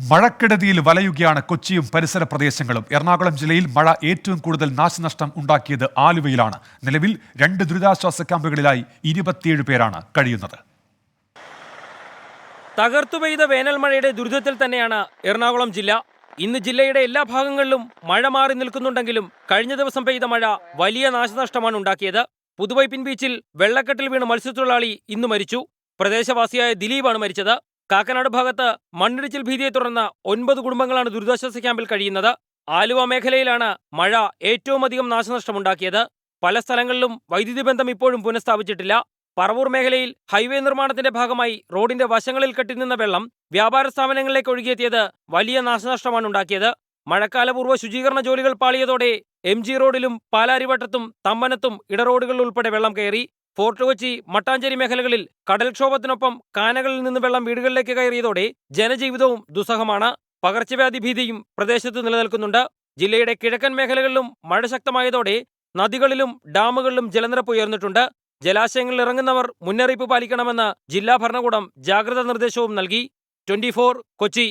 മഴക്കെടുതിയിൽ വലയുകയാണ് കൊച്ചിയും പരിസര പ്രദേശങ്ങളും. എറണാകുളം ജില്ലയിൽ മഴ ഏറ്റവും കൂടുതൽ നാശനഷ്ടം ഉണ്ടാക്കിയത് ആലുവയിലാണ്. നിലവിൽ 2 ദുരിതാശ്വാസ ക്യാമ്പുകളിലായി 27 പേരാണ് കഴിയുന്നത്. തകർത്തു പെയ്ത വേനൽ മഴയുടെ ദുരിതത്തിൽ തന്നെയാണ് എറണാകുളം ജില്ല. ഇന്ന് ജില്ലയുടെ എല്ലാ ഭാഗങ്ങളിലും മഴ മാറി നിൽക്കുന്നുണ്ടെങ്കിലും കഴിഞ്ഞ ദിവസം പെയ്ത മഴ വലിയ നാശനഷ്ടമാണ് ഉണ്ടാക്കിയത്. പുതുവൈപ്പിൻ ബീച്ചിൽ വെള്ളക്കെട്ടിൽ വീണ് മത്സ്യത്തൊഴിലാളി ഇന്ന് മരിച്ചു. പ്രദേശവാസിയായ ദിലീപാണ് മരിച്ചത്. കാക്കനാട് ഭാഗത്ത് മണ്ണിടിച്ചിൽ ഭീതിയെ തുടർന്ന് 9 കുടുംബങ്ങളാണ് ദുരിതാശ്വാസ ക്യാമ്പിൽ കഴിയുന്നത്. ആലുവ മേഖലയിലാണ് മഴ ഏറ്റവും അധികം നാശനഷ്ടമുണ്ടാക്കിയത്. പല സ്ഥലങ്ങളിലും വൈദ്യുതി ബന്ധം ഇപ്പോഴും പുനഃസ്ഥാപിച്ചിട്ടില്ല. പറവൂർ മേഖലയിൽ ഹൈവേ നിർമ്മാണത്തിന്റെ ഭാഗമായി റോഡിന്റെ വശങ്ങളിൽ കെട്ടിനിന്ന വെള്ളം വ്യാപാര സ്ഥാപനങ്ങളിലേക്ക് ഒഴുകിയെത്തിയത് വലിയ നാശനഷ്ടമാണ് ഉണ്ടാക്കിയത്. മഴക്കാലപൂർവ്വ ശുചീകരണ ജോലികൾ പാളിയതോടെ MG റോഡിലും പാലാരിവട്ടത്തും തമ്മനത്തും ഇടറോഡുകളിൽ ഉൾപ്പെടെ വെള്ളം കയറി. ഫോർട്ട് കൊച്ചി, മട്ടാഞ്ചേരി മേഖലകളിൽ കടൽക്ഷോഭത്തിനൊപ്പം കാനകളിൽ നിന്ന് വെള്ളം വീടുകളിലേക്ക് കയറിയതോടെ ജനജീവിതവും ദുസ്സഹമാണ്. പകർച്ചവ്യാധി ഭീതിയും പ്രദേശത്ത് നിലനിൽക്കുന്നുണ്ട്. ജില്ലയുടെ കിഴക്കൻ മേഖലകളിലും മഴ ശക്തമായതോടെ നദികളിലും ഡാമുകളിലും ജലനിരപ്പ് ഉയർന്നിട്ടുണ്ട്. ജലാശയങ്ങളിൽ ഇറങ്ങുന്നവർ മുന്നറിയിപ്പ് പാലിക്കണമെന്ന് ജില്ലാ ഭരണകൂടം ജാഗ്രതാ നിർദ്ദേശവും നൽകി. 24 കൊച്ചി.